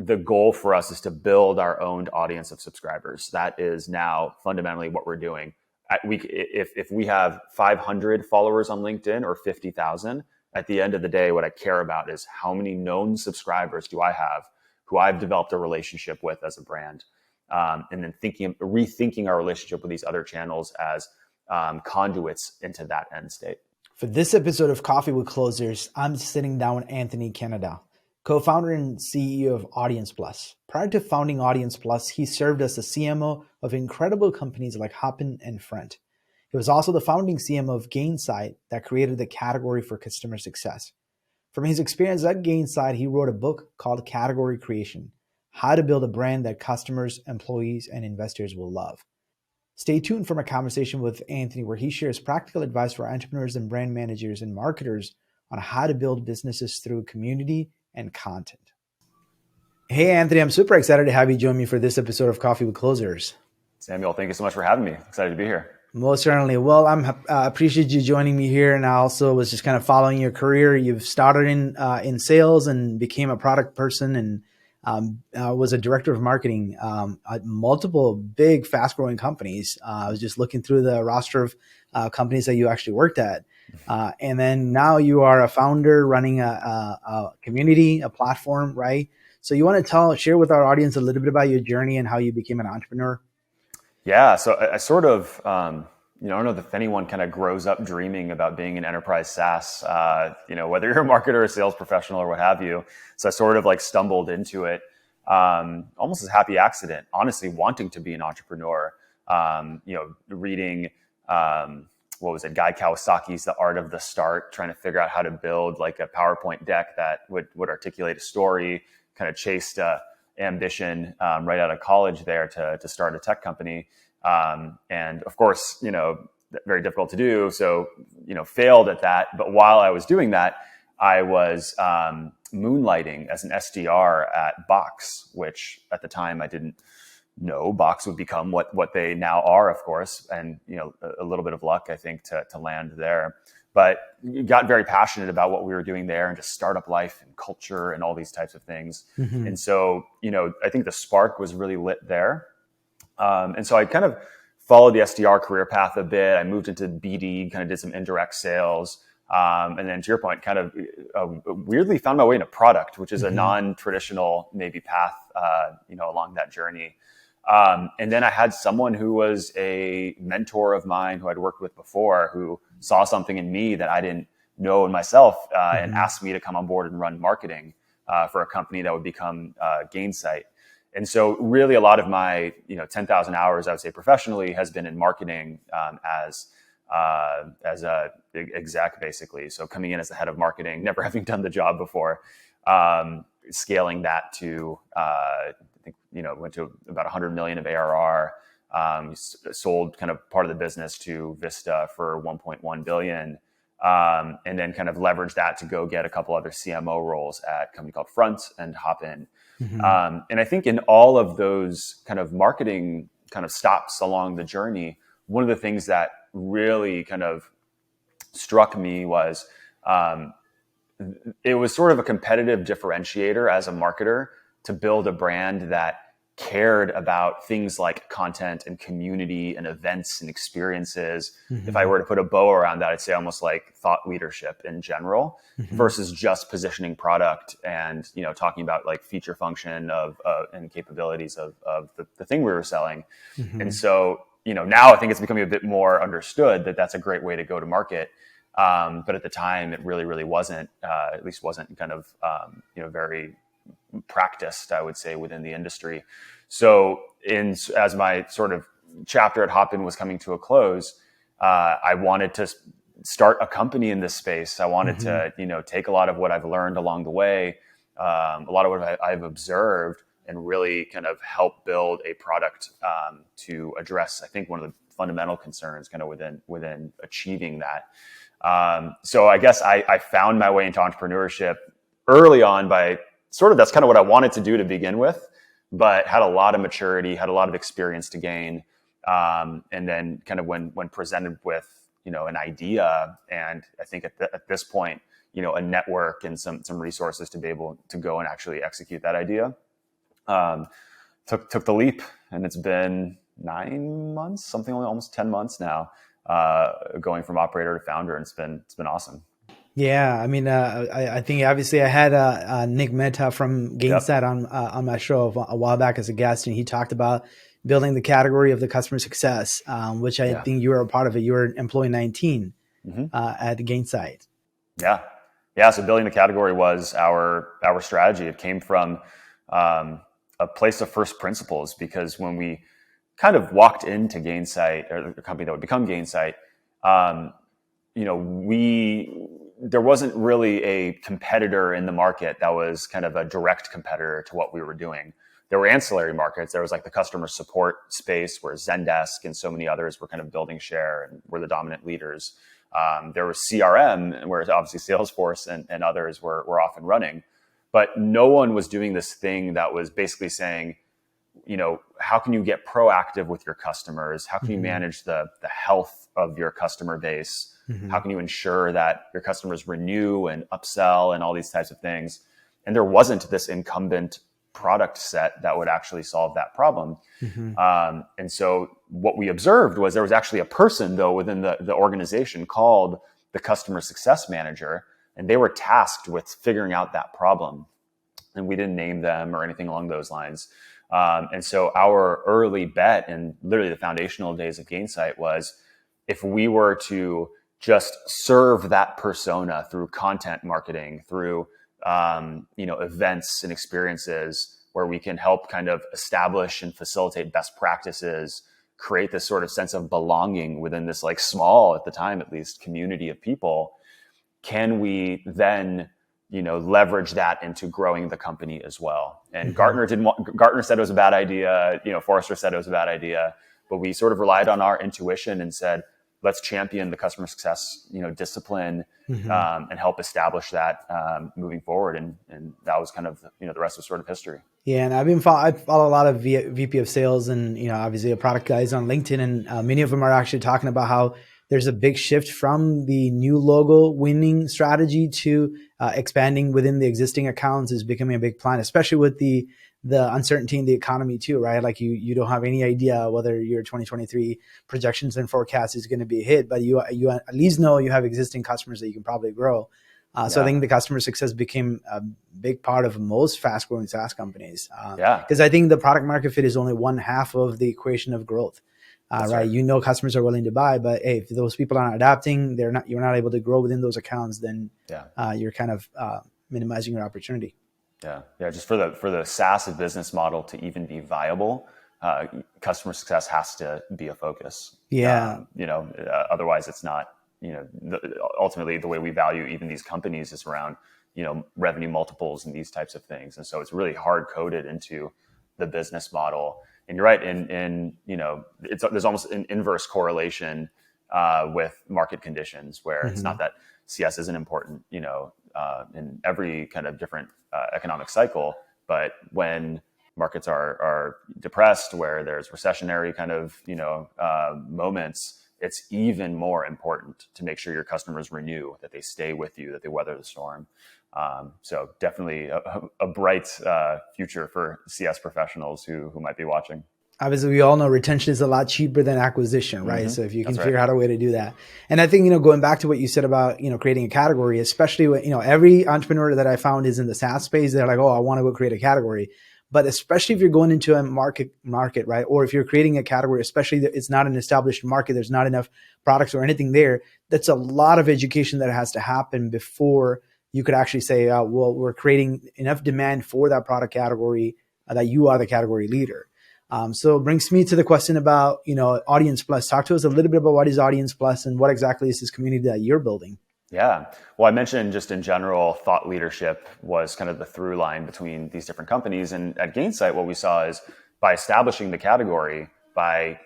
the goal for us is to build our own audience of subscribers. That is now fundamentally what we're doing. If we have 500 followers on LinkedIn or 50,000, at the end of the day, what I care about is how many known subscribers do I have who I've developed a relationship with as a brand. And then rethinking our relationship with these other channels as conduits into that end state. For this episode of Coffee with Closers, I'm sitting down with Anthony Kennada, co-founder and CEO of AudiencePlus. Prior to founding AudiencePlus, he served as the CMO of incredible companies like Hopin and Front. He was also the founding CMO of Gainsight that created the category for customer success. From his experience at Gainsight, he wrote a book called Category Creation: How to Build a Brand That Customers, Employees, and Investors Will Love. Stay tuned for my conversation with Anthony, where he shares practical advice for entrepreneurs and brand managers and marketers on how to build businesses through community and content. Hey, Anthony, I'm super excited to have you join me for this episode of Coffee with Closers. Samuel, thank you so much for having me. Excited to be here. Most certainly. Well, I appreciate you joining me here. And I also was just kind of following your career. You've started in sales and became a product person and was a director of marketing at multiple big, fast-growing companies. I was just looking through the roster of companies that you actually worked at. And then now you are a founder running a community, a platform, right? So you want to share with our audience a little bit about your journey and how you became an entrepreneur? Yeah, so I sort of, I don't know if anyone kind of grows up dreaming about being an enterprise SaaS, whether you're a marketer or a sales professional or what have you. So I sort of like stumbled into it almost as a happy accident, honestly, wanting to be an entrepreneur, reading, Guy Kawasaki's The Art of the Start, trying to figure out how to build like a PowerPoint deck that would articulate a story, kind of chased ambition right out of college there to start a tech company. And of course, very difficult to do. So, failed at that. But while I was doing that, I was moonlighting as an SDR at Box, which at the time I didn't know Box would become what they now are, of course. And, a little bit of luck, I think, to land there. But got very passionate about what we were doing there and just startup life and culture and all these types of things. Mm-hmm. And so, I think the spark was really lit there. And so I kind of followed the SDR career path a bit. I moved into BD, kind of did some indirect sales. And then to your point, kind of weirdly found my way into product, which is a non-traditional maybe path, along that journey. And then I had someone who was a mentor of mine who I'd worked with before, who saw something in me that I didn't know in myself, and asked me to come on board and run marketing for a company that would become Gainsight. And so really a lot of my 10,000 hours, I would say professionally, has been in marketing as a exec, basically. So coming in as the head of marketing, never having done the job before, scaling that to went to about 100 million of ARR, sold kind of part of the business to Vista for 1.1 billion. And then kind of leveraged that to go get a couple other CMO roles at a company called Front and Hopin. Mm-hmm. And I think in all of those kind of marketing kind of stops along the journey, one of the things that really kind of struck me was it was sort of a competitive differentiator as a marketer to build a brand that cared about things like content and community and events and experiences. Mm-hmm. If I were to put a bow around that, I'd say almost like thought leadership in general, versus just positioning product and, talking about like feature function of and capabilities of the thing we were selling. Mm-hmm. And so, now I think it's becoming a bit more understood that that's a great way to go to market. But at the time it really, really wasn't, at least wasn't kind of, very practiced, I would say, within the industry. So as my sort of chapter at Hopin was coming to a close, I wanted to start a company in this space. I wanted to, take a lot of what I've learned along the way, a lot of what I've observed, and really kind of help build a product to address, I think, one of the fundamental concerns kind of within achieving that. So I guess I found my way into entrepreneurship early on by sort of, that's kind of what I wanted to do to begin with, but had a lot of maturity, had a lot of experience to gain. And then kind of when presented with, an idea, and I think at this point, a network and some resources to be able to go and actually execute that idea, um, took the leap, and it's been 9 months, something like almost 10 months now, going from operator to founder, and it's been awesome. Yeah, I mean, I think obviously I had Nick Mehta from Gainsight on my show a while back as a guest, and he talked about building the category of the customer success, which I think you were a part of it. You were employee 19 at Gainsight. Yeah. So building the category was our strategy. It came from a place of first principles, because when we kind of walked into Gainsight, or the company that would become Gainsight, there wasn't really a competitor in the market that was kind of a direct competitor to what we were doing. There were ancillary markets. There was like the customer support space where Zendesk and so many others were kind of building share and were the dominant leaders. There was CRM, where obviously Salesforce and others were off and running, but no one was doing this thing that was basically saying, how can you get proactive with your customers? How can you manage the health of your customer base? How can you ensure that your customers renew and upsell and all these types of things? And there wasn't this incumbent product set that would actually solve that problem. And so what we observed was there was actually a person, though, within the organization called the customer success manager, and they were tasked with figuring out that problem. And we didn't name them or anything along those lines. And so our early bet, and literally the foundational days of Gainsight, was if we were to just serve that persona through content marketing, through events and experiences where we can help kind of establish and facilitate best practices, create this sort of sense of belonging within this like small, at the time at least, community of people, can we then leverage that into growing the company as well? And Gartner said it was a bad idea. Forrester said it was a bad idea, but we sort of relied on our intuition and said, let's champion the customer success, discipline, and help establish that moving forward. And that was kind of, the rest was sort of history. Yeah, and I follow a lot of VP of sales and obviously a product guys on LinkedIn, and many of them are actually talking about how there's a big shift from the new logo winning strategy to expanding within the existing accounts is becoming a big plan, especially with the uncertainty in the economy too, right? Like you don't have any idea whether your 2023 projections and forecast is going to be hit, but you at least know you have existing customers that you can probably grow. So I think the customer success became a big part of most fast growing SaaS companies. Because I think the product market fit is only one half of the equation of growth. Right. Customers are willing to buy, but hey, if those people aren't adapting, you're not able to grow within those accounts, then you're kind of minimizing your opportunity. Yeah. Just for the SaaS business model to even be viable, customer success has to be a focus. Otherwise it's not. Ultimately, the way we value even these companies is around revenue multiples and these types of things, and so it's really hard coded into the business model. And you're right, there's almost an inverse correlation with market conditions, where it's not that CS isn't important, in every kind of different economic cycle, but when markets are depressed, where there's recessionary kind of moments, it's even more important to make sure your customers renew, that they stay with you, that they weather the storm. So definitely a bright future for CS professionals who might be watching. Obviously, we all know retention is a lot cheaper than acquisition, right? So if you can figure out a way to do that. And I think, going back to what you said about, creating a category, especially when, every entrepreneur that I found is in the SaaS space, they're like, oh, I want to go create a category. But especially if you're going into a market, right? Or if you're creating a category, especially that it's not an established market, there's not enough products or anything there. That's a lot of education that has to happen before you could actually say, well, we're creating enough demand for that product category that you are the category leader. So it brings me to the question about, AudiencePlus. Talk to us a little bit about what is AudiencePlus and what exactly is this community that you're building? Yeah. Well, I mentioned just in general, thought leadership was kind of the through line between these different companies. And at Gainsight, what we saw is by establishing the category, by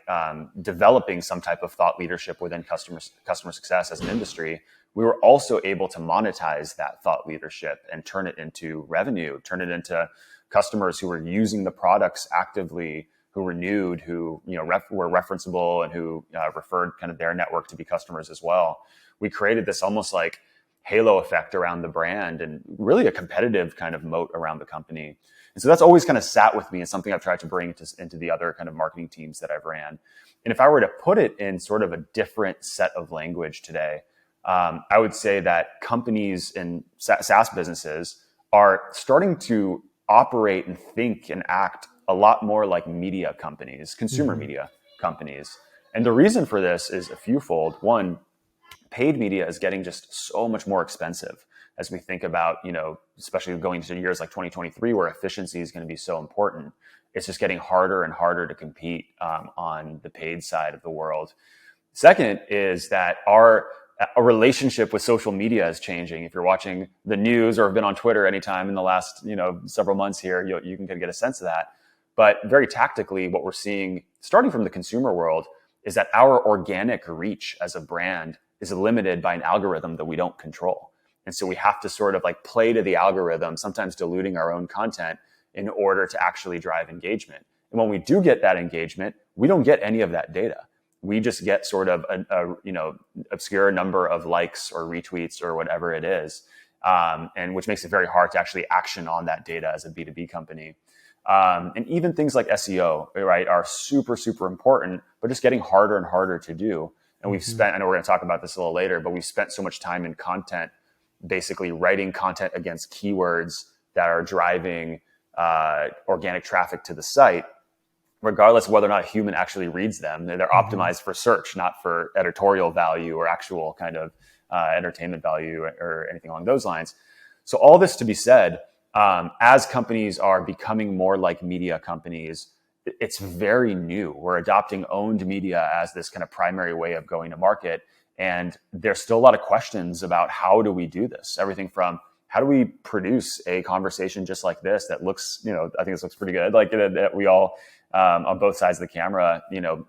developing some type of thought leadership within customer success as an industry, we were also able to monetize that thought leadership and turn it into revenue, turn it into customers who were using the products actively, who renewed, who were referenceable, and who referred kind of their network to be customers as well. We created this almost like halo effect around the brand and really a competitive kind of moat around the company. And so that's always kind of sat with me and something I've tried to bring into the other kind of marketing teams that I've ran. And if I were to put it in sort of a different set of language today, I would say that companies and SaaS businesses are starting to operate and think and act a lot more like media companies, consumer media companies. And the reason for this is a fewfold. One, paid media is getting just so much more expensive as we think about, especially going into years like 2023, where efficiency is going to be so important. It's just getting harder and harder to compete on the paid side of the world. Second is that our relationship with social media is changing. If you're watching the news or have been on Twitter anytime in the last, several months here, you can get a sense of that. But very tactically, what we're seeing starting from the consumer world is that our organic reach as a brand is limited by an algorithm that we don't control. And so we have to sort of like play to the algorithm, sometimes diluting our own content in order to actually drive engagement. And when we do get that engagement, we don't get any of that data. We just get sort of a obscure number of likes or retweets or whatever it is, and which makes it very hard to actually action on that data as a B2B company. And even things like SEO, right, are super, super important, but just getting harder and harder to do. And we've spent, I know we're going to talk about this a little later, but we've spent so much time in content, basically writing content against keywords that are driving organic traffic to the site, regardless of whether or not a human actually reads them. They're optimized for search, not for editorial value or actual kind of entertainment value or anything along those lines. So all this to be said, as companies are becoming more like media companies, it's very new. We're adopting owned media as this kind of primary way of going to market. And there's still a lot of questions about how do we do this? Everything from how do we produce a conversation just like this that looks, I think this looks pretty good. Like that we all on both sides of the camera,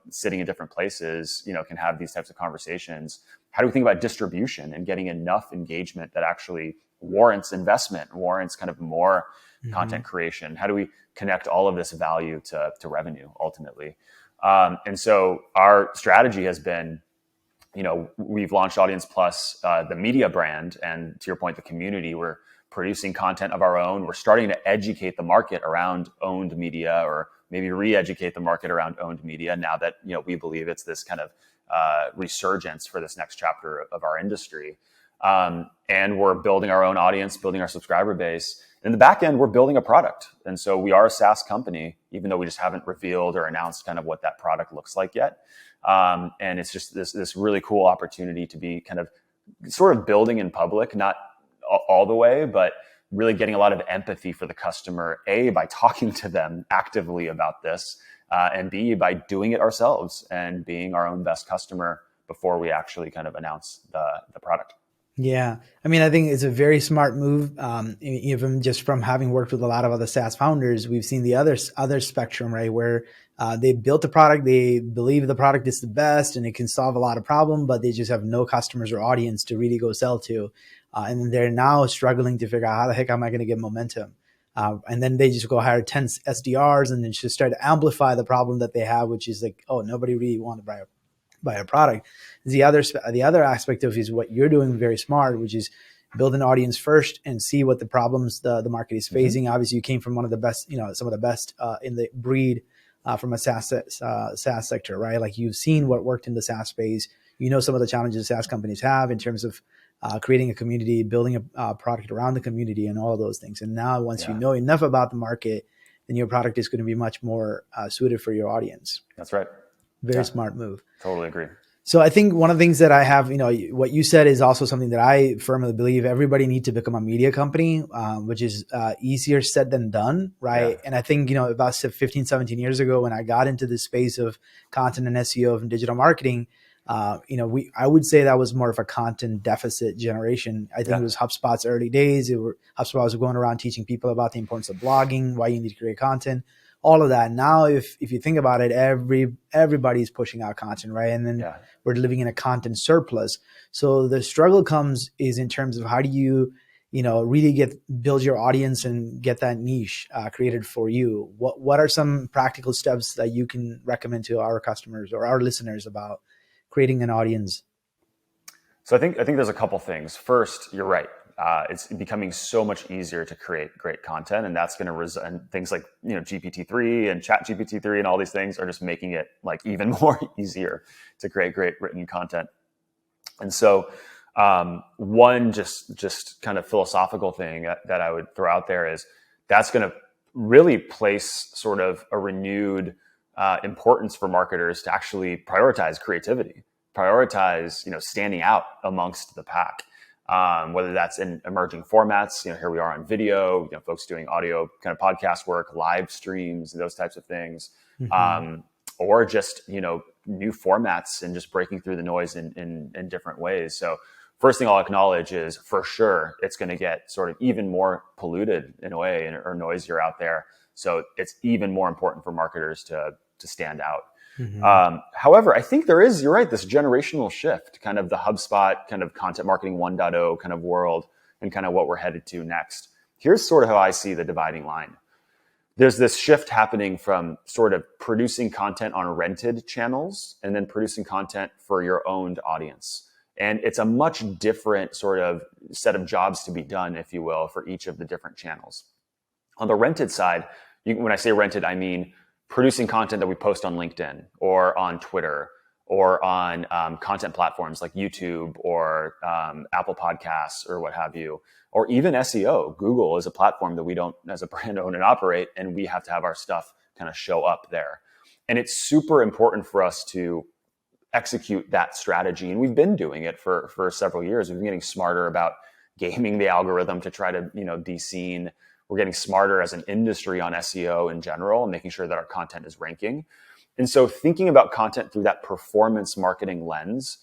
sitting in different places, can have these types of conversations. How do we think about distribution and getting enough engagement that actually warrants investment, warrants kind of more content creation? How do we connect all of this value to revenue ultimately? And so our strategy has been, we've launched AudiencePlus, the media brand, and to your point, the community. We're producing content of our own. We're starting to educate the market around owned media, or maybe re-educate the market around owned media now that, we believe it's this kind of resurgence for this next chapter of our industry. And we're building our own audience, building our subscriber base. In the back end, we're building a product. And so we are a SaaS company, even though we just haven't revealed or announced kind of what that product looks like yet. And it's just this really cool opportunity to be kind of sort of building in public, not all the way, but really getting a lot of empathy for the customer, A, by talking to them actively about this, and B, by doing it ourselves and being our own best customer before we actually kind of announce the product. Yeah. I mean, I think it's a very smart move. Even just from having worked with a lot of other SaaS founders, we've seen the other spectrum, right? Where they built a product, they believe the product is the best and it can solve a lot of problems, but they just have no customers or audience to really go sell to. And they're now struggling to figure out how the heck am I going to get momentum? And then they just go hire 10 SDRs and then just start to amplify the problem that they have, which is like, oh, nobody really wants to buy a product. The other aspect of is what you're doing very smart, which is build an audience first and see what the problems the market is facing. Obviously, you came from one of the best, some of the best in the breed from a SaaS sector, right? Like you've seen what worked in the SaaS space. Some of the challenges SaaS companies have in terms of creating a community, building a product around the community, and all of those things. And now, once you know enough about the market, then your product is going to be much more suited for your audience. That's right. Very smart move. Totally agree. So I think one of the things that I have, what you said is also something that I firmly believe everybody needs to become a media company, which is easier said than done, right? Yeah. And I think, about 15, 17 years ago when I got into this space of content and SEO and digital marketing, I would say that was more of a content deficit generation. I think it was HubSpot's early days. HubSpot was going around teaching people about the importance of blogging, why you need to create content, all of that. Now, if you think about it, everybody's pushing out content, right? And then we're living in a content surplus. So the struggle comes is in terms of how do you, really build your audience and get that niche created for you. What are some practical steps that you can recommend to our customers or our listeners about creating an audience? So I think there's a couple things. First, you're right. it's becoming so much easier to create great content, and that's going to result in things like GPT-3 and ChatGPT-3 and all these things are just making it like even more easier to create great written content. And so one just kind of philosophical thing that I would throw out there is that's going to really place sort of a renewed importance for marketers to actually prioritize creativity, prioritize standing out amongst the pack. Whether that's in emerging formats, here we are on video, folks doing audio kind of podcast work, live streams, those types of things, or just, new formats and just breaking through the noise in different ways. So first thing I'll acknowledge is for sure, it's going to get sort of even more polluted in a way or noisier out there. So it's even more important for marketers to stand out. However, I think you're right, this generational shift, kind of the HubSpot kind of content marketing 1.0 kind of world and kind of what we're headed to next. Here's sort of how I see the dividing line. There's this shift happening from sort of producing content on rented channels and then producing content for your owned audience. And it's a much different sort of set of jobs to be done, if you will, for each of the different channels. On the rented side, when I say rented, I mean producing content that we post on LinkedIn or on Twitter or on content platforms like YouTube or Apple Podcasts or what have you, or even SEO. Google is a platform that we don't, as a brand, own and operate, and we have to have our stuff kind of show up there. And it's super important for us to execute that strategy. And we've been doing it for several years. We've been getting smarter about gaming the algorithm to try to, be seen. We're getting smarter as an industry on SEO in general and making sure that our content is ranking. And so thinking about content through that performance marketing lens,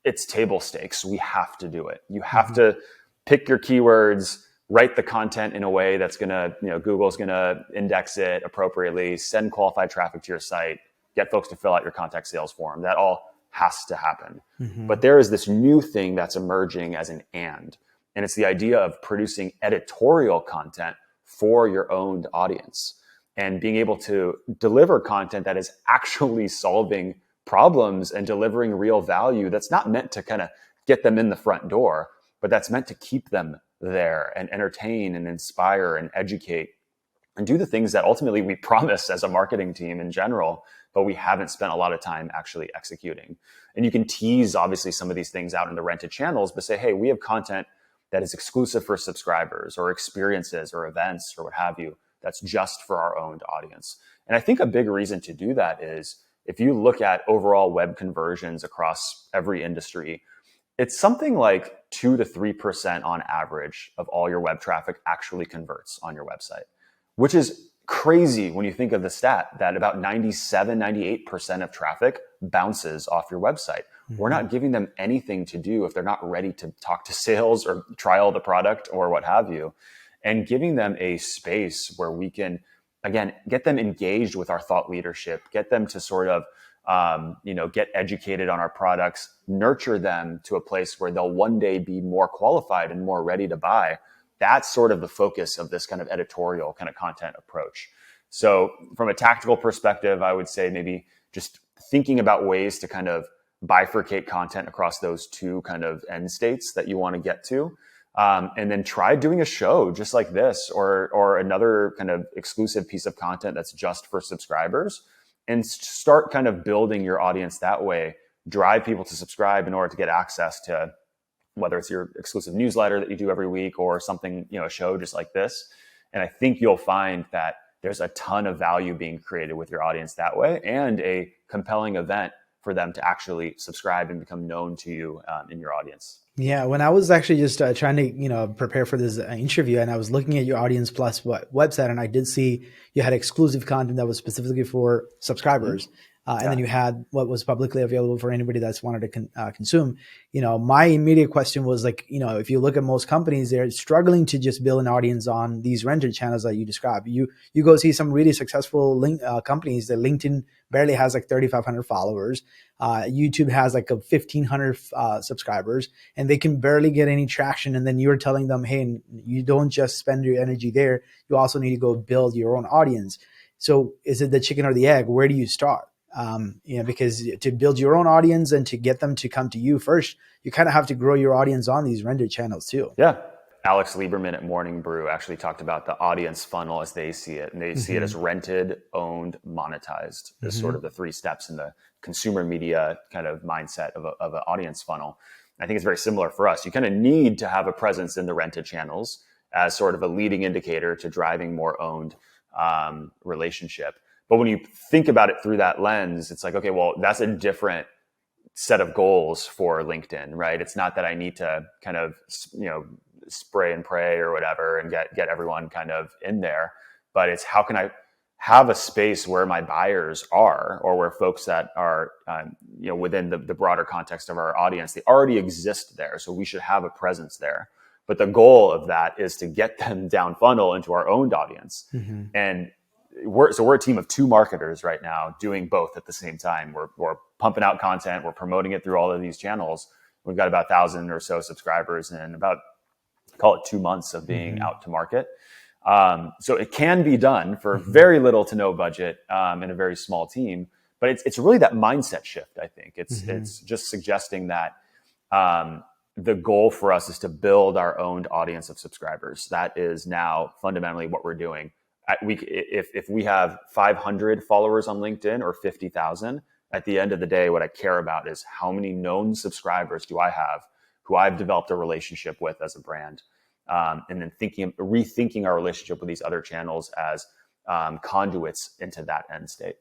it's table stakes. We have to do it. You have to pick your keywords, write the content in a way that's going to, Google's going to index it appropriately, send qualified traffic to your site, get folks to fill out your contact sales form. That all has to happen. But there is this new thing that's emerging as an and it's the idea of producing editorial content for your owned audience and being able to deliver content that is actually solving problems and delivering real value. That's not meant to kind of get them in the front door, but that's meant to keep them there and entertain and inspire and educate and do the things that ultimately we promise as a marketing team in general, but we haven't spent a lot of time actually executing. And you can tease obviously some of these things out in the rented channels, but say, hey, we have content that is exclusive for subscribers or experiences or events or what have you, that's just for our owned audience. And I think a big reason to do that is if you look at overall web conversions across every industry, it's something like 2 to 3% on average of all your web traffic actually converts on your website, which is crazy when you think of the stat that about 97, 98% of traffic bounces off your website. We're not giving them anything to do if they're not ready to talk to sales or trial the product or what have you, and giving them a space where we can, again, get them engaged with our thought leadership, get them to sort of, get educated on our products, nurture them to a place where they'll one day be more qualified and more ready to buy. That's sort of the focus of this kind of editorial kind of content approach. So from a tactical perspective, I would say maybe just thinking about ways to kind of bifurcate content across those two kind of end states that you want to get to. And then try doing a show just like this or another kind of exclusive piece of content that's just for subscribers, and start kind of building your audience that way. Drive people to subscribe in order to get access to whether it's your exclusive newsletter that you do every week or something, a show just like this. And I think you'll find that there's a ton of value being created with your audience that way, and a compelling event for them to actually subscribe and become known to you in your audience. Yeah, when I was actually just trying to, prepare for this interview, and I was looking at your AudiencePlus website, and I did see you had exclusive content that was specifically for subscribers. And then you had what was publicly available for anybody that's wanted to consume. My immediate question was like, if you look at most companies, they're struggling to just build an audience on these rented channels that you described. You go see some really successful companies that LinkedIn barely has like 3,500 followers. YouTube has like 1,500 subscribers, and they can barely get any traction. And then you're telling them, hey, you don't just spend your energy there. You also need to go build your own audience. So is it the chicken or the egg? Where do you start? because to build your own audience and to get them to come to you first, you kind of have to grow your audience on these rented channels too. Yeah. Alex Lieberman at Morning Brew actually talked about the audience funnel as they see it. And they see it as rented, owned, monetized as sort of the three steps in the consumer media kind of mindset of an audience funnel. I think it's very similar for us. You kind of need to have a presence in the rented channels as sort of a leading indicator to driving more owned relationship. But when you think about it through that lens, it's like, okay, well, that's a different set of goals for LinkedIn, right? It's not that I need to kind of, spray and pray or whatever and get everyone kind of in there, but it's how can I have a space where my buyers are, or where folks that are, within the broader context of our audience, they already exist there. So we should have a presence there. But the goal of that is to get them down funnel into our owned audience. And we're a team of 2 marketers right now doing both at the same time. We're pumping out content. We're promoting it through all of these channels. We've got about 1,000 or so subscribers and about, call it 2 months of being out to market. So it can be done for very little to no budget in a very small team, but it's really that mindset shift. I think it's just suggesting that the goal for us is to build our own audience of subscribers. That is now fundamentally what we're doing. If we have 500 followers on LinkedIn or 50,000, at the end of the day, what I care about is how many known subscribers do I have who I've developed a relationship with as a brand. And then rethinking our relationship with these other channels as conduits into that end state.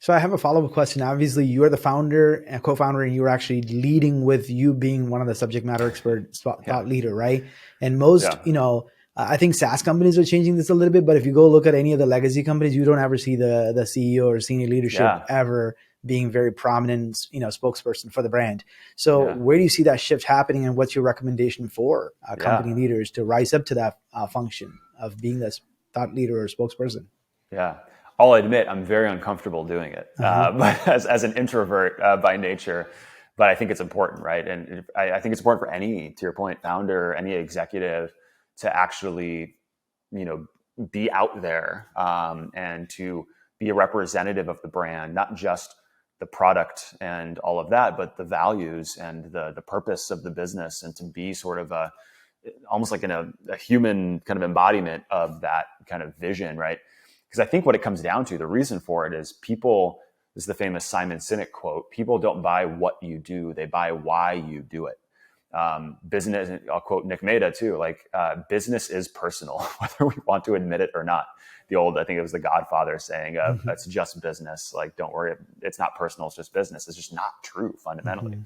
So I have a follow-up question. Obviously, you are the founder and co-founder, and you're actually leading with you being one of the subject matter experts, thought leader, right? And most, I think SaaS companies are changing this a little bit, but if you go look at any of the legacy companies, you don't ever see the CEO or senior leadership ever being very prominent, spokesperson for the brand. So where do you see that shift happening, and what's your recommendation for company leaders to rise up to that function of being this thought leader or spokesperson? Yeah. I'll admit I'm very uncomfortable doing it, but as an introvert by nature, but I think it's important, right? And I think it's important for any, to your point, founder, any executive to actually, be out there and to be a representative of the brand, not just the product and all of that, but the values and the purpose of the business, and to be sort of almost like a human kind of embodiment of that kind of vision, right? Because I think what it comes down to, the reason for it is this is the famous Simon Sinek quote, people don't buy what you do, they buy why you do it. Business, I'll quote Nick Mehta too, business is personal, whether we want to admit it or not. I think it was the Godfather saying, that's just business. Don't worry, it's not personal, it's just business. It's just not true fundamentally.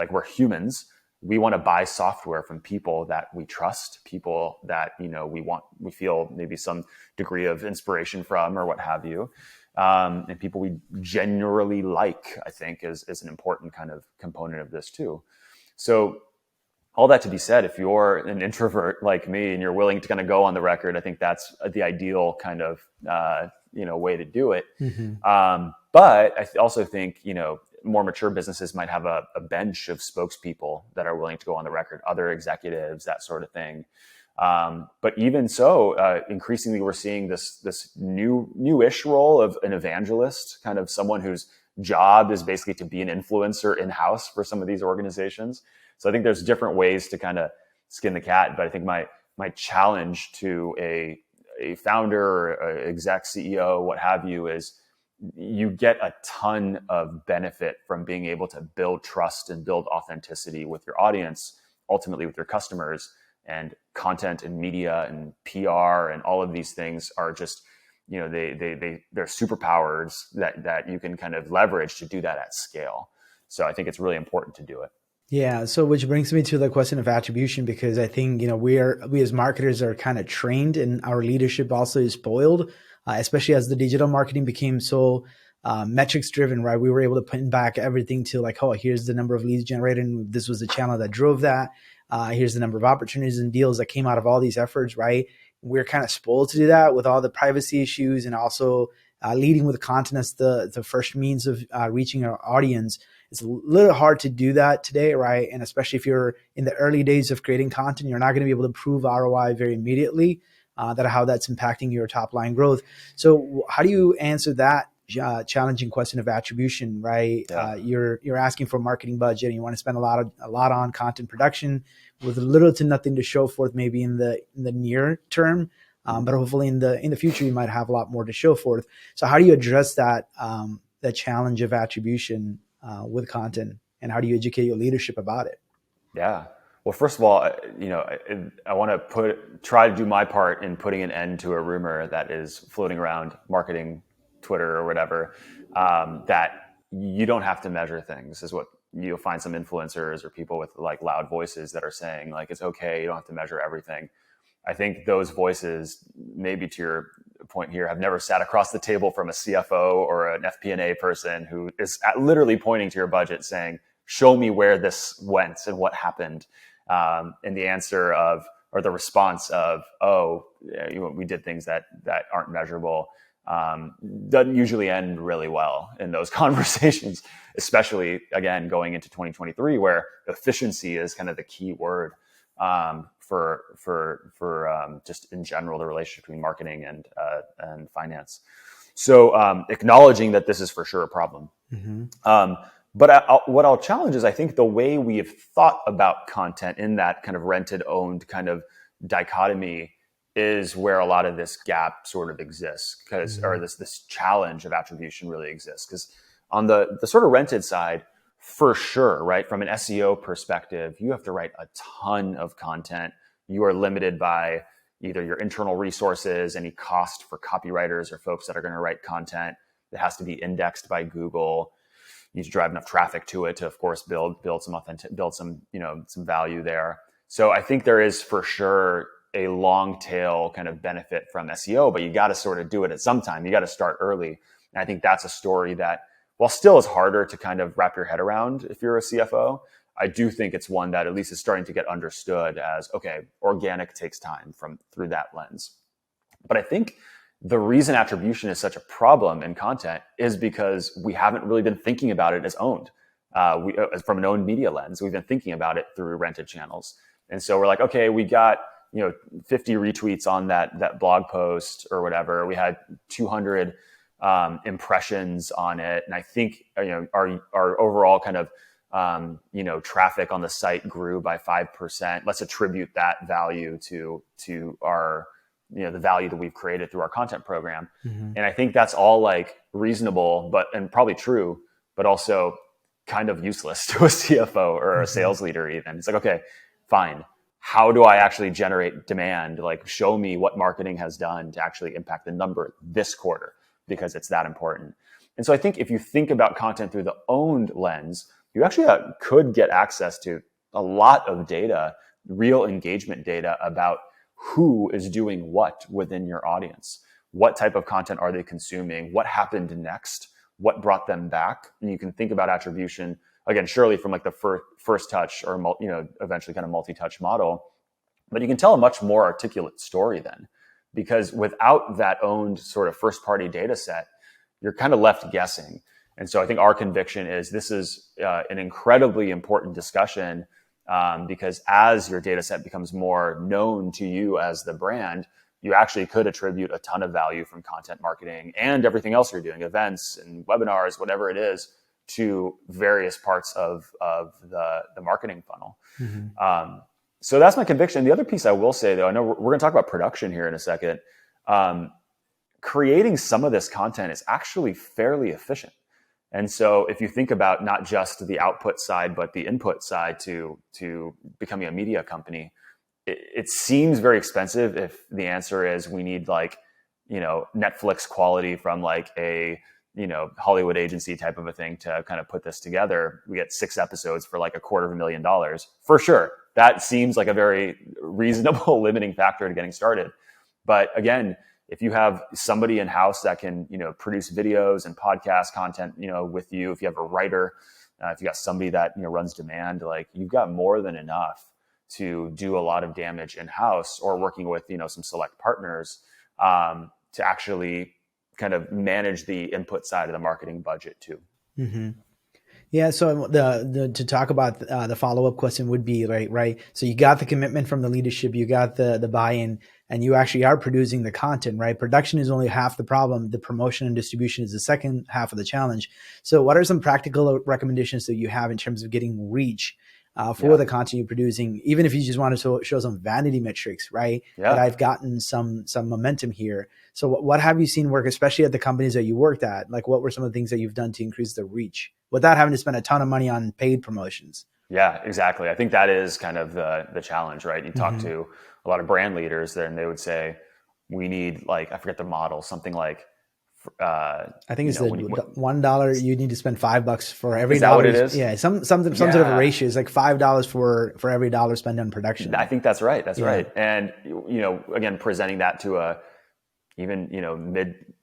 We're humans. We want to buy software from people that we trust, people that, we feel maybe some degree of inspiration from or what have you. And people we generally like, I think is an important kind of component of this too. So all that to be said, if you're an introvert like me and you're willing to kind of go on the record, I think that's the ideal kind of, way to do it. But I also think, more mature businesses might have a bench of spokespeople that are willing to go on the record, other executives, that sort of thing. But even so, increasingly we're seeing this newish role of an evangelist, kind of someone whose job is basically to be an influencer in-house for some of these organizations. So I think there's different ways to kind of skin the cat. But I think my challenge to a founder or exec CEO, what have you, is you get a ton of benefit from being able to build trust and build authenticity with your audience, ultimately with your customers. And content and media and PR and all of these things are just, they're superpowers that you can kind of leverage to do that at scale. So I think it's really important to do it. Yeah. So which brings me to the question of attribution, because I think, we as marketers are kind of trained, and our leadership also is spoiled, especially as the digital marketing became so metrics driven, right? We were able to put back everything to here's the number of leads generated, and this was the channel that drove that. Here's the number of opportunities and deals that came out of all these efforts, right? We're kind of spoiled to do that with all the privacy issues, and also leading with content as the first means of reaching our audience. It's a little hard to do that today, right? And especially if you're in the early days of creating content, you're not going to be able to prove ROI very immediately, how that's impacting your top line growth. So how do you answer that challenging question of attribution, right? Yeah. You're asking for a marketing budget and you want to spend a lot on content production with little to nothing to show forth maybe in the near term. But hopefully in the future, you might have a lot more to show forth. So how do you address that challenge of attribution with content, and how do you educate your leadership about it? Yeah. Well, first of all, I want to try to do my part in putting an end to a rumor that is floating around marketing Twitter or whatever, that you don't have to measure things, is what you'll find some influencers or people with like loud voices that are saying, like, it's okay, you don't have to measure everything. I think those voices, maybe to your point here, have never sat across the table from a CFO or an FP&A person who is literally pointing to your budget saying, show me where this went and what happened. And the answer or the response of, oh, we did things that aren't measurable, doesn't usually end really well in those conversations, especially, again, going into 2023, where efficiency is kind of the key word for just in general, the relationship between marketing and finance. So acknowledging that this is for sure a problem. Mm-hmm. But what I'll challenge is, I think the way we have thought about content in that kind of rented, owned kind of dichotomy is where a lot of this gap sort of exists, or this challenge of attribution really exists. Because on the sort of rented side, for sure, right, from an SEO perspective, you have to write a ton of content. You are limited by either your internal resources, any cost for copywriters or folks that are going to write content that has to be indexed by Google. You need to drive enough traffic to it to, of course, build some value there. So I think there is for sure a long tail kind of benefit from SEO, but you got to sort of do it at some time. You got to start early. And I think that's a story that, while still is harder to kind of wrap your head around if you're a CFO, I do think it's one that at least is starting to get understood as, okay, organic takes time through that lens. But I think the reason attribution is such a problem in content is because we haven't really been thinking about it as owned. From an owned media lens, we've been thinking about it through rented channels. And so we're like, okay, we got 50 retweets on that blog post or whatever. We had 200 impressions on it, and I think our overall kind of traffic on the site grew by 5%. Let's attribute that value to our the value that we've created through our content program. Mm-hmm. And I think that's all like reasonable, and probably true, but also kind of useless to a CFO or a sales leader even. It's like, okay, fine. How do I actually generate demand? Like, show me what marketing has done to actually impact the number this quarter, because it's that important. And so I think if you think about content through the owned lens, you actually could get access to a lot of data, real engagement data about who is doing what within your audience. What type of content are they consuming? What happened next? What brought them back? And you can think about attribution, again, surely from like the first touch or eventually kind of multi-touch model, but you can tell a much more articulate story then, because without that owned sort of first party data set, you're kind of left guessing. And so I think our conviction is this is an incredibly important discussion, because as your data set becomes more known to you as the brand, you actually could attribute a ton of value from content marketing and everything else you're doing, events and webinars, whatever it is, to various parts of the marketing funnel. Mm-hmm. So that's my conviction. The other piece I will say, though, I know we're going to talk about production here in a second. Creating some of this content is actually fairly efficient. And so if you think about not just the output side, but the input side to becoming a media company, it seems very expensive if the answer is we need Netflix quality from like a Hollywood agency type of a thing to kind of put this together. We get 6 episodes for like $250,000 for sure. That seems like a very reasonable limiting factor to getting started. But again, if you have somebody in-house that can, produce videos and podcast content, with you, if you have a writer, if you got somebody that, runs demand, like you've got more than enough to do a lot of damage in-house, or working with, some select partners, to actually kind of manage the input side of the marketing budget too. Mm-hmm. Yeah. So to talk about the follow-up question would be right. So you got the commitment from the leadership, you got the buy-in. and you actually are producing the content, right? Production is only half the problem. The promotion and distribution is the second half of the challenge. So what are some practical recommendations that you have in terms of getting reach for the content you're producing, even if you just want to show some vanity metrics, right? Yeah. That I've gotten some momentum here. So what have you seen work, especially at the companies that you worked at? Like, what were some of the things that you've done to increase the reach without having to spend a ton of money on paid promotions? Yeah, exactly. I think that is kind of the challenge, right? You talk to a lot of brand leaders there, and they would say, we need, like, I forget the model, something like, I think it's $1. You need to spend $5 for every is that dollar. What it is? Yeah, some sort of a ratio. It's like $5 for every dollar spent on production. I think that's right. That's right. And again, presenting that to a even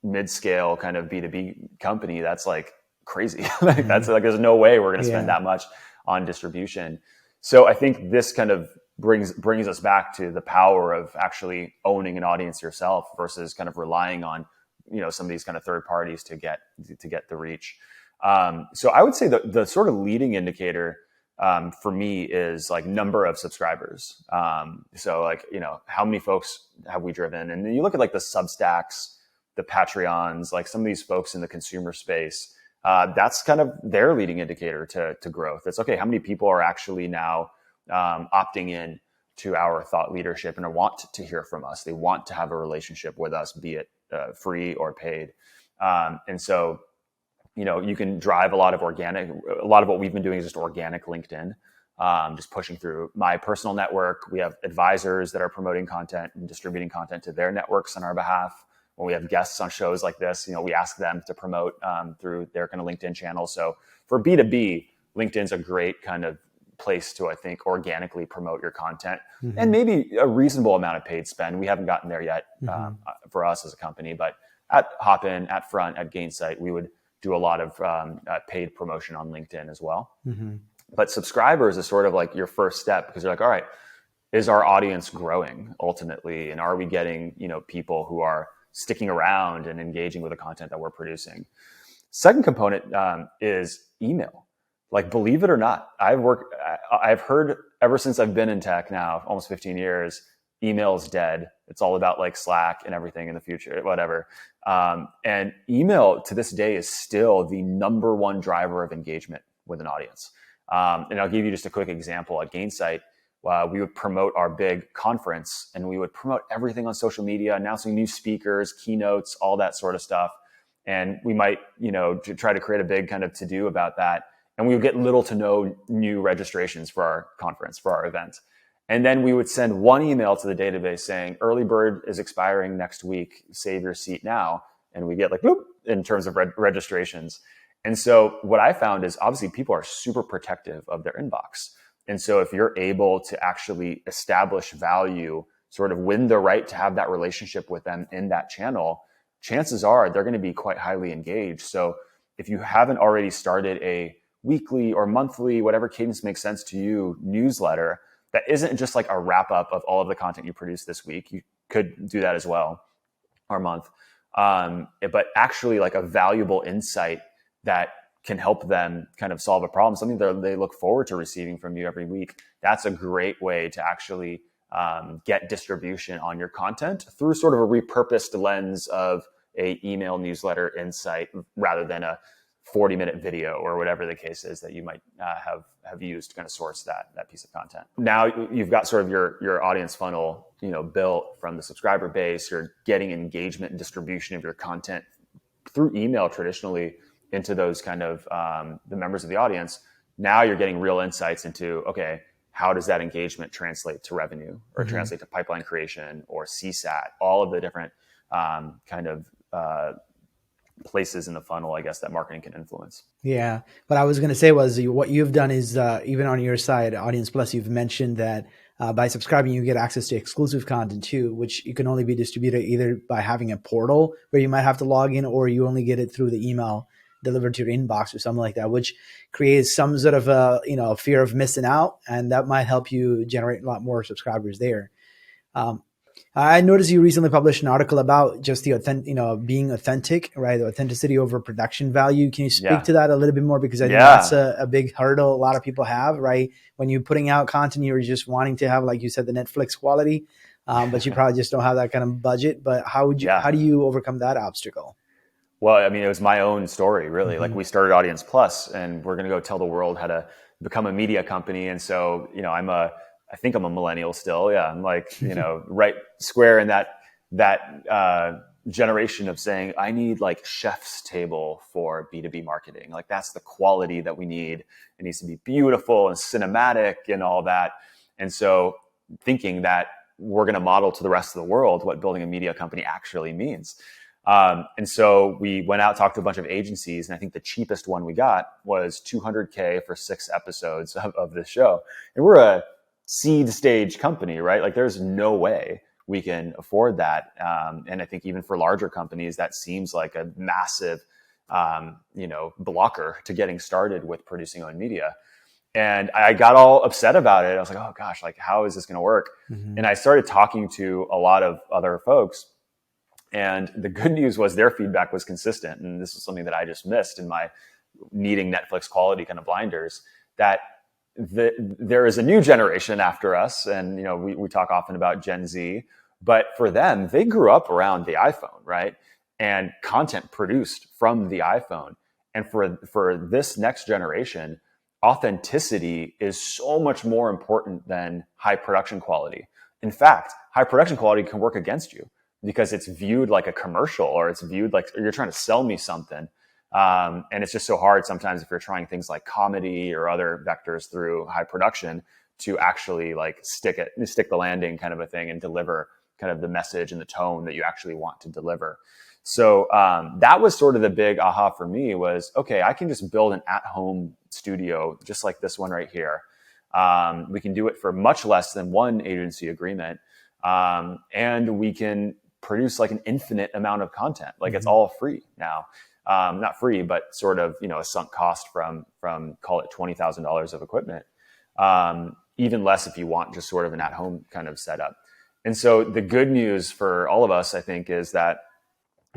mid scale kind of B2B company, that's like crazy. Like that's like there's no way we're going to spend that much on distribution. So I think this kind of brings us back to the power of actually owning an audience yourself versus kind of relying on some of these kind of third parties to get the reach. So I would say the sort of leading indicator for me is like number of subscribers. So like, how many folks have we driven? And then you look at like the Substacks, the Patreons, like some of these folks in the consumer space, that's kind of their leading indicator to growth. It's okay, how many people are actually now opting in to our thought leadership and want to hear from us. They want to have a relationship with us, be it free or paid. And so, you can drive a lot of what we've been doing is just organic LinkedIn, just pushing through my personal network. We have advisors that are promoting content and distributing content to their networks on our behalf. When we have guests on shows like this, we ask them to promote through their kind of LinkedIn channel. So for B2B, LinkedIn's a great kind of place to, I think, organically promote your content and maybe a reasonable amount of paid spend. We haven't gotten there yet for us as a company, but at Hopin, at Front, at Gainsight, we would do a lot of paid promotion on LinkedIn as well. But subscribers is sort of like your first step because you're like, all right, is our audience growing ultimately? And are we getting, people who are sticking around and engaging with the content that we're producing? Second component is email. Like, believe it or not, I've heard ever since I've been in tech now, almost 15 years, email is dead. It's all about like Slack and everything in the future, whatever. And email to this day is still the number one driver of engagement with an audience. And I'll give you just a quick example. At Gainsight, we would promote our big conference and we would promote everything on social media, announcing new speakers, keynotes, all that sort of stuff. And we might, try to create a big kind of to-do about that. And we would get little to no new registrations for our conference, for our event. And then we would send one email to the database saying, early bird is expiring next week, save your seat now. And we get like, boop, in terms of registrations. And so what I found is obviously people are super protective of their inbox. And so if you're able to actually establish value, sort of win the right to have that relationship with them in that channel, chances are they're going to be quite highly engaged. So if you haven't already started a weekly or monthly, whatever cadence makes sense to you, newsletter that isn't just like a wrap up of all of the content you produced this week, you could do that as well, or month. But actually like a valuable insight that can help them kind of solve a problem, something that they look forward to receiving from you every week. That's a great way to actually get distribution on your content through sort of a repurposed lens of a email newsletter insight rather than a 40-minute video or whatever the case is that you might have used to kind of source that piece of content. Now you've got sort of your audience funnel, built from the subscriber base. You're getting engagement and distribution of your content through email traditionally into those kind of the members of the audience. Now you're getting real insights into, okay, how does that engagement translate to revenue or translate to pipeline creation or CSAT, all of the different kind of places in the funnel, I guess, that marketing can influence. Yeah. What I was going to say was what you've done is even on your side, AudiencePlus, you've mentioned that by subscribing, you get access to exclusive content too, which you can only be distributed either by having a portal where you might have to log in, or you only get it through the email delivered to your inbox or something like that, which creates some sort of a fear of missing out, and that might help you generate a lot more subscribers there. I noticed you recently published an article about just the being authentic, right? The authenticity over production value. Can you speak to that a little bit more? Because I think that's a big hurdle a lot of people have, right? When you're putting out content, you're just wanting to have, like you said, the Netflix quality. but you probably just don't have that kind of budget. But how do you overcome that obstacle? Well, I mean, it was my own story, really. Like we started Audience Plus, and we're going to go tell the world how to become a media company. And so, I think I'm a millennial still. Yeah, I'm like, right square in that generation of saying, I need like chef's table for B2B marketing. Like that's the quality that we need. It needs to be beautiful and cinematic and all that. And so, thinking that we're going to model to the rest of the world what building a media company actually means. And so we went out, talked to a bunch of agencies, and I think the cheapest one we got was $200K for 6 episodes of this show. And we're a seed stage company, right? Like there's no way we can afford that. And I think even for larger companies, that seems like a massive, blocker to getting started with producing own media. And I got all upset about it. I was like, oh gosh, like how is this going to work? And I started talking to a lot of other folks. And the good news was their feedback was consistent. And this is something that I just missed in my needing Netflix quality kind of blinders, that there is a new generation after us. And, we talk often about Gen Z, but for them, they grew up around the iPhone, right? And content produced from the iPhone. And for this next generation, authenticity is so much more important than high production quality. In fact, high production quality can work against you, because it's viewed like a commercial, or it's viewed like you're trying to sell me something. And it's just so hard sometimes if you're trying things like comedy or other vectors through high production to actually like stick the landing kind of a thing and deliver kind of the message and the tone that you actually want to deliver. So that was sort of the big aha for me was, okay, I can just build an at-home studio just like this one right here. We can do it for much less than one agency agreement. And we can produce like an infinite amount of content. Like it's all free now. Not free, but sort of, a sunk cost from call it $20,000 of equipment. Even less if you want just sort of an at-home kind of setup. And so the good news for all of us, I think, is that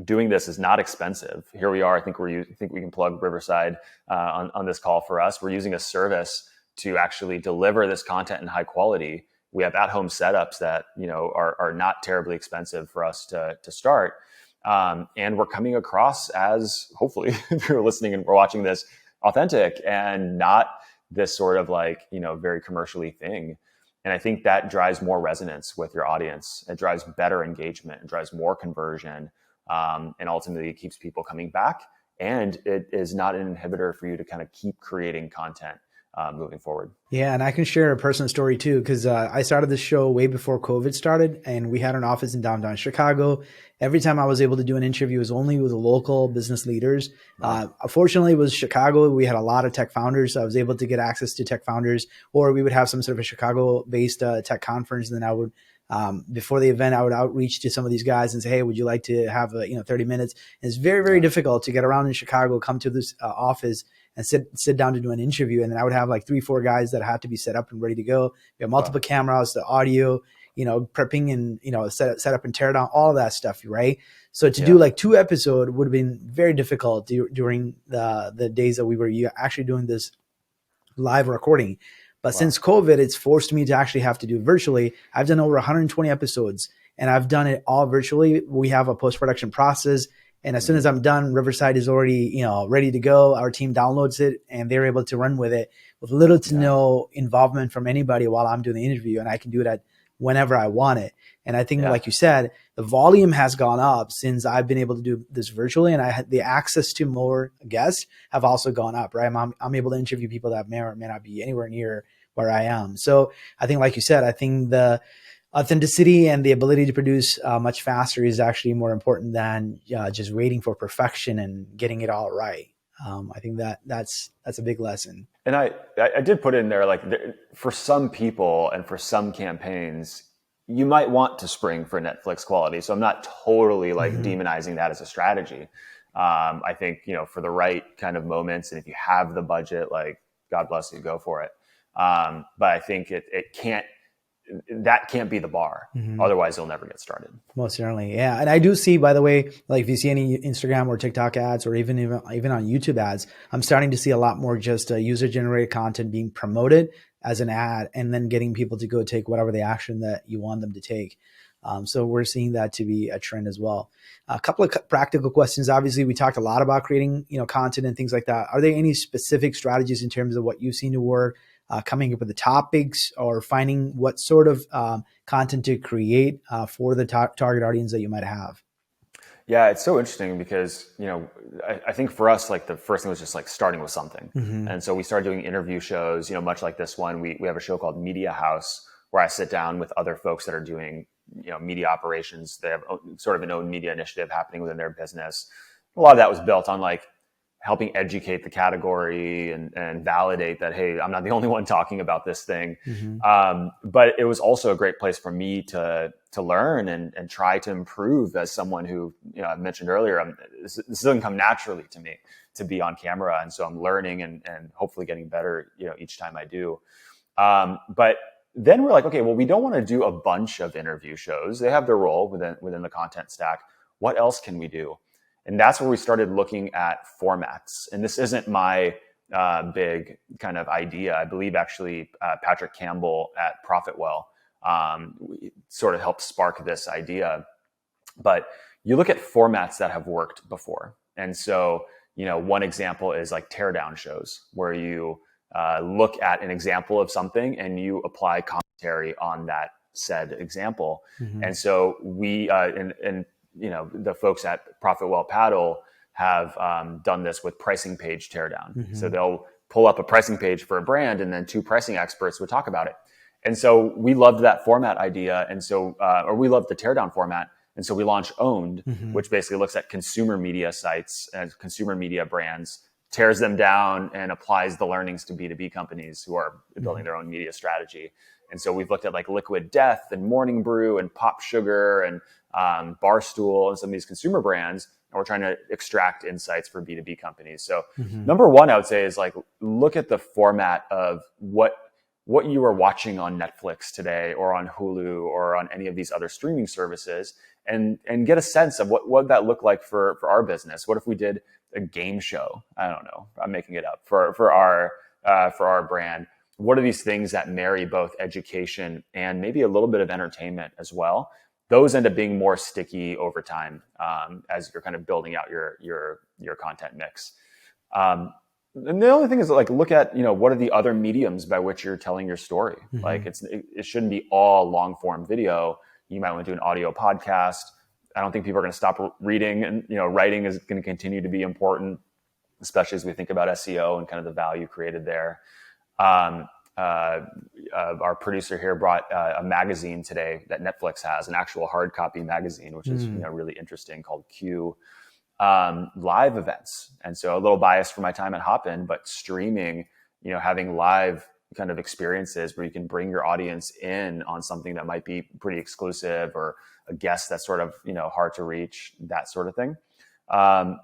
doing this is not expensive. Here we are. I think we can plug Riverside on this call for us. We're using a service to actually deliver this content in high quality. We have at-home setups that are not terribly expensive for us to start, and we're coming across as, hopefully, if you're listening and we're watching this, authentic and not this sort of like very commercially thing. And I think that drives more resonance with your audience. It drives better engagement. It drives more conversion, and ultimately it keeps people coming back. And it is not an inhibitor for you to kind of keep creating content moving forward. Yeah, and I can share a personal story too, because I started this show way before COVID started, and we had an office in downtown Chicago. Every time I was able to do an interview, it was only with local business leaders. Fortunately, it was Chicago. We had a lot of tech founders. So I was able to get access to tech founders, or we would have some sort of a Chicago-based tech conference. And then I would, before the event, I would outreach to some of these guys and say, hey, would you like to have 30 minutes? And it's very, very difficult to get around in Chicago, come to this office and sit down to do an interview. And then I would have like 3-4 guys that had to be set up and ready to go. We have multiple cameras, the audio, prepping and, set up and tear down, all of that stuff. Right. So to do like 2 episodes would have been very difficult during the days that we were actually doing this live recording. But since COVID, it's forced me to actually have to do it virtually. I've done over 120 episodes and I've done it all virtually. We have a post-production process. And as soon as I'm done, Riverside is already, ready to go. Our team downloads it and they're able to run with it with little to no involvement from anybody while I'm doing the interview. And I can do it whenever I want it. And I think, like you said, the volume has gone up since I've been able to do this virtually, and I had the access to more guests have also gone up, right? I'm able to interview people that may or may not be anywhere near where I am. So I think, like you said, I think the authenticity and the ability to produce much faster is actually more important than just waiting for perfection and getting it all right. I think that's a big lesson. And I did put in there, like, for some people and for some campaigns, you might want to spring for Netflix quality. So I'm not totally like demonizing that as a strategy. I think, for the right kind of moments, and if you have the budget, like, God bless you, go for it. But I think that can't be the bar. Otherwise you'll never get started. Most certainly. Yeah. And I do see, by the way, like if you see any Instagram or TikTok ads or even on YouTube ads, I'm starting to see a lot more just user generated content being promoted as an ad and then getting people to go take whatever the action that you want them to take. So we're seeing that to be a trend as well. A couple of practical questions. Obviously, we talked a lot about creating, content and things like that. Are there any specific strategies in terms of what you've seen to work, coming up with the topics or finding what sort of content to create for the target audience that you might have? Yeah, it's so interesting because, I think for us, like the first thing was just like starting with something. And so we started doing interview shows, much like this one. We have a show called Media House where I sit down with other folks that are doing, media operations. They have sort of an own media initiative happening within their business. A lot of that was built on like helping educate the category and validate that, hey, I'm not the only one talking about this thing. But it was also a great place for me to learn and try to improve as someone who, I mentioned earlier, this doesn't come naturally to me to be on camera. And so I'm learning and hopefully getting better, each time I do. But then we're like, okay, well, we don't want to do a bunch of interview shows. They have their role within the content stack. What else can we do? And that's where we started looking at formats. And this isn't my big kind of idea. I believe actually Patrick Campbell at Profitwell sort of helped spark this idea. But you look at formats that have worked before. And so, one example is like teardown shows where you look at an example of something and you apply commentary on that said example. And so we, the folks at Profitwell Paddle have done this with pricing page teardown. So they'll pull up a pricing page for a brand and then two pricing experts would talk about it. And so we loved that format idea. And so, or we loved the teardown format. And so we launched Owned, which basically looks at consumer media sites and consumer media brands, tears them down and applies the learnings to B2B companies who are building their own media strategy. And so we've looked at like Liquid Death and Morning Brew and Pop Sugar and Barstool and some of these consumer brands. And we're trying to extract insights for B2B companies. So number one, I would say is like, look at the format of what you are watching on Netflix today or on Hulu or on any of these other streaming services and get a sense of what would that look like for our business. What if we did a game show? I don't know. I'm making it up for our brand. What are these things that marry both education and maybe a little bit of entertainment as well? Those end up being more sticky over time as you're kind of building out your content mix. And the only thing is like look at what are the other mediums by which you're telling your story. Like it shouldn't be all long form video. You might want to do an audio podcast. I don't think people are going to stop reading, and writing is going to continue to be important, especially as we think about SEO and kind of the value created there. Our producer here brought a magazine today that Netflix has, an actual hard copy magazine, which is really interesting, called Q. Live events. And so a little biased for my time at Hopin, but streaming, having live kind of experiences where you can bring your audience in on something that might be pretty exclusive or a guest that's sort of, hard to reach, that sort of thing.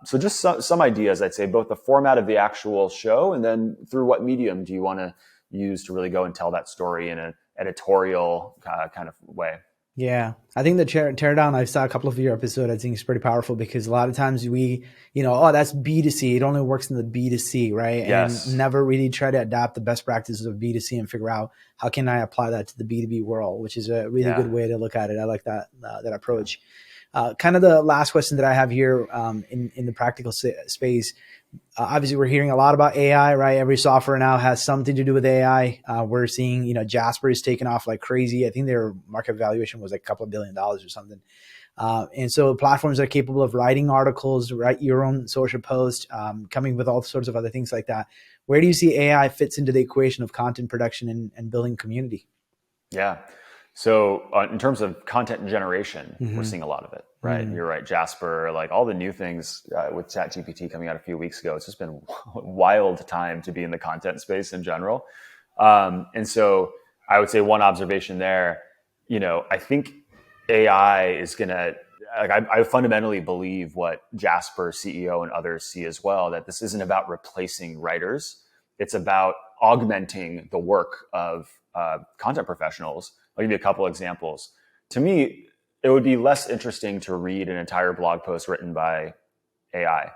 So just some ideas, I'd say, both the format of the actual show and then through what medium do you want to use to really go and tell that story in an editorial kind of way. Yeah, I think the teardown, I saw a couple of your episodes. I think it's pretty powerful because a lot of times we, that's B2C. It only works in the B2C, right? Yes. And never really try to adapt the best practices of B2C and figure out how can I apply that to the B2B world, which is a really good way to look at it. I like that approach. Kind of the last question that I have here in the practical space. Obviously, we're hearing a lot about AI, right? Every software now has something to do with AI. We're seeing, Jasper is taking off like crazy. I think their market valuation was like a couple of $1 billion or something. And so platforms are capable of writing articles, write your own social post, coming with all sorts of other things like that. Where do you see AI fits into the equation of content production and building community? Yeah. So in terms of content generation, we're seeing a lot of it, right? You're right. Jasper, like all the new things with ChatGPT coming out a few weeks ago, it's just been a wild time to be in the content space in general. And so I would say one observation there, I think AI is going to, I fundamentally believe what Jasper CEO and others see as well, that this isn't about replacing writers. It's about augmenting the work of content professionals. I'll give you a couple examples. To me, it would be less interesting to read an entire blog post written by AI.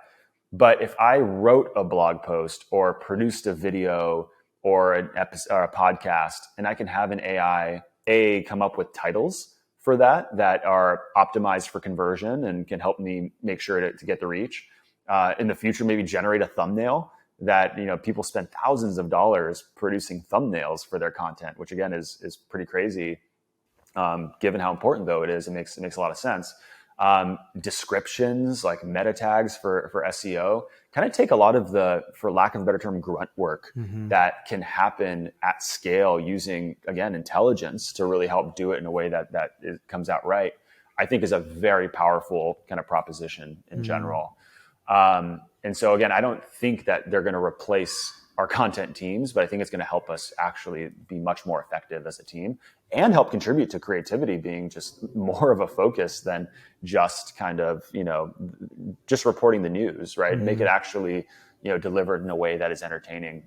But if I wrote a blog post or produced a video or an episode or a podcast, and I can have an AI come up with titles for that are optimized for conversion and can help me make sure to get the reach. In the future, maybe generate a thumbnail that, people spend thousands of dollars producing thumbnails for their content, which again is pretty crazy. Given how important though it is, it makes a lot of sense. Descriptions like meta tags for SEO kind of take a lot of the, for lack of a better term, grunt work that can happen at scale using, again, intelligence to really help do it in a way that it comes out right. I think is a very powerful kind of proposition in general. And so again, I don't think that they're going to replace our content teams, but I think it's going to help us actually be much more effective as a team and help contribute to creativity being just more of a focus than just kind of, just reporting the news, right? Make it actually, delivered in a way that is entertaining.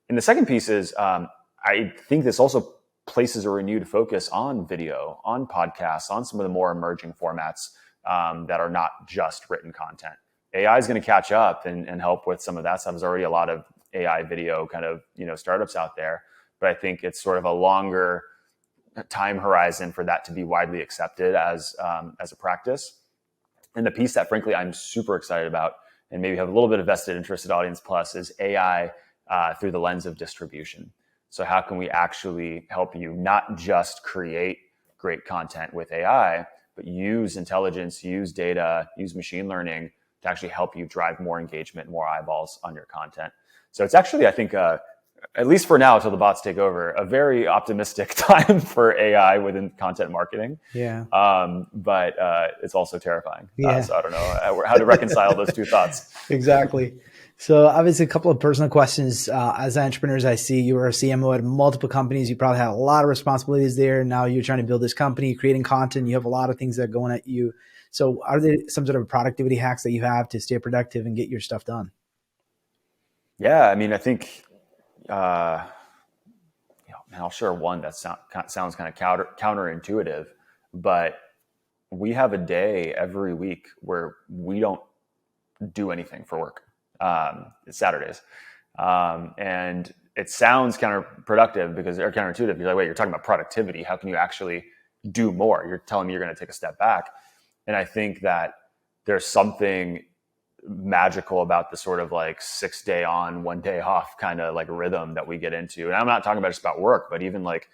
And the second piece is, I think this also places a renewed focus on video, on podcasts, on some of the more emerging formats that are not just written content. AI is going to catch up and help with some of that stuff. There's already a lot of AI video kind of, startups out there, but I think it's sort of a longer time horizon for that to be widely accepted as a practice. And the piece that frankly I'm super excited about and maybe have a little bit of vested interest at AudiencePlus is AI through the lens of distribution. So how can we actually help you not just create great content with AI, but use intelligence, use data, use machine learning to actually help you drive more engagement, more eyeballs on your content. So it's actually, I think, at least for now, until the bots take over, a very optimistic time for AI within content marketing. Yeah. But it's also terrifying. Yeah. So I don't know how to reconcile those two thoughts. Exactly. So obviously a couple of personal questions. As entrepreneurs, I see you were a CMO at multiple companies. You probably had a lot of responsibilities there. Now you're trying to build this company, creating content. You have a lot of things that are going at you. So are there some sort of productivity hacks that you have to stay productive and get your stuff done? Yeah, I mean, I think, I'll share one that sounds kind of counterintuitive, but we have a day every week where we don't do anything for work. It's Saturdays. And it sounds counterproductive because they're counterintuitive. You're like, wait, you're talking about productivity. How can you actually do more? You're telling me you're going to take a step back. And I think that there's something magical about the sort of like 6 day on, 1 day off kind of like rhythm that we get into. And I'm not talking about just about work, but even like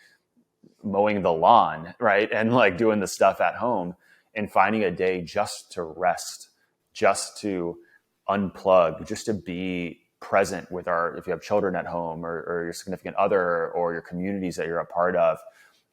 mowing the lawn, right? And like doing the stuff at home and finding a day just to rest, just to unplug, just to be present with if you have children at home or your significant other or your communities that you're a part of.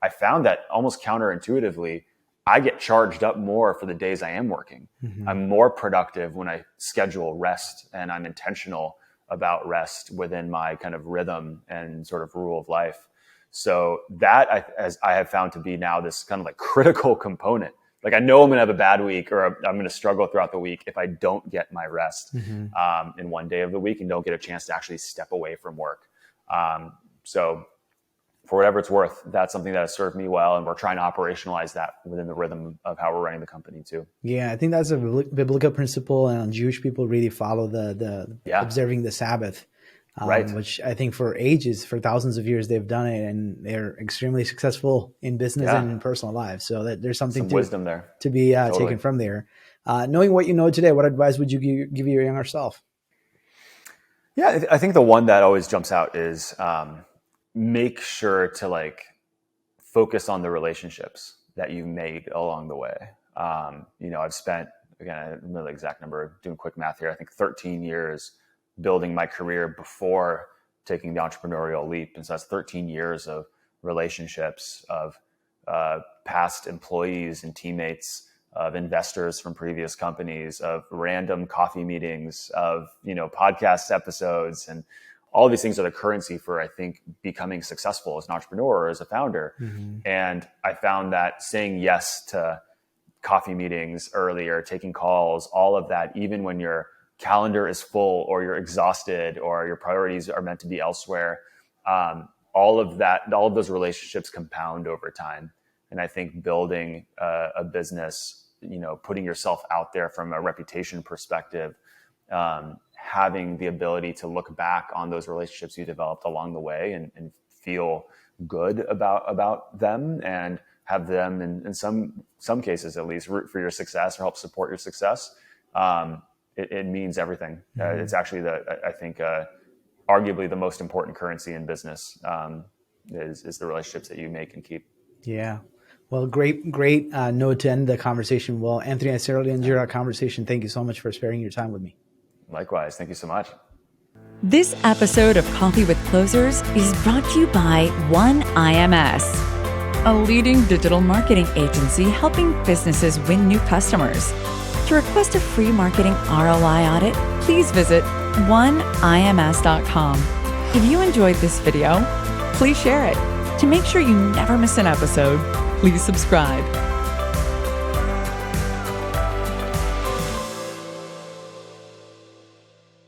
I found that almost counterintuitively, I get charged up more for the days I am working. I'm more productive when I schedule rest and I'm intentional about rest within my kind of rhythm and sort of rule of life. So that as I have found to be now this kind of like critical component. Like I know I'm going to have a bad week or I'm going to struggle throughout the week if I don't get my rest in one day of the week and don't get a chance to actually step away from work. So for whatever it's worth, that's something that has served me well. And we're trying to operationalize that within the rhythm of how we're running the company too. Yeah, I think that's a biblical principle, and Jewish people really follow the observing the Sabbath, right? Which I think for ages, for thousands of years, they've done it, and they're extremely successful in business and in personal lives. So that there's some wisdom there to be taken from there. Knowing what you know today, what advice would you give your younger self? Yeah, I think the one that always jumps out is make sure to like focus on the relationships that you've made along the way. I've spent, again, I don't know the exact number, doing quick math here, I think 13 years building my career before taking the entrepreneurial leap. And so that's 13 years of relationships, of past employees and teammates, of investors from previous companies, of random coffee meetings, of, podcast episodes. And all of these things are the currency for, I think, becoming successful as an entrepreneur or as a founder. And I found that saying yes to coffee meetings earlier, taking calls, all of that, even when your calendar is full or you're exhausted or your priorities are meant to be elsewhere, all of those relationships compound over time. And I think building a business, putting yourself out there from a reputation perspective, having the ability to look back on those relationships you developed along the way and feel good about them, and have them in some cases at least root for your success or help support your success. It means everything. It's actually I think arguably the most important currency in business is the relationships that you make and keep. Yeah. Well, great note to end the conversation. Well, Anthony, I certainly enjoyed our conversation. Thank you so much for sparing your time with me. Likewise. Thank you so much. This episode of Coffee with Closers is brought to you by One IMS, a leading digital marketing agency helping businesses win new customers. To request a free marketing ROI audit, please visit oneims.com. If you enjoyed this video, please share it. To make sure you never miss an episode, please subscribe.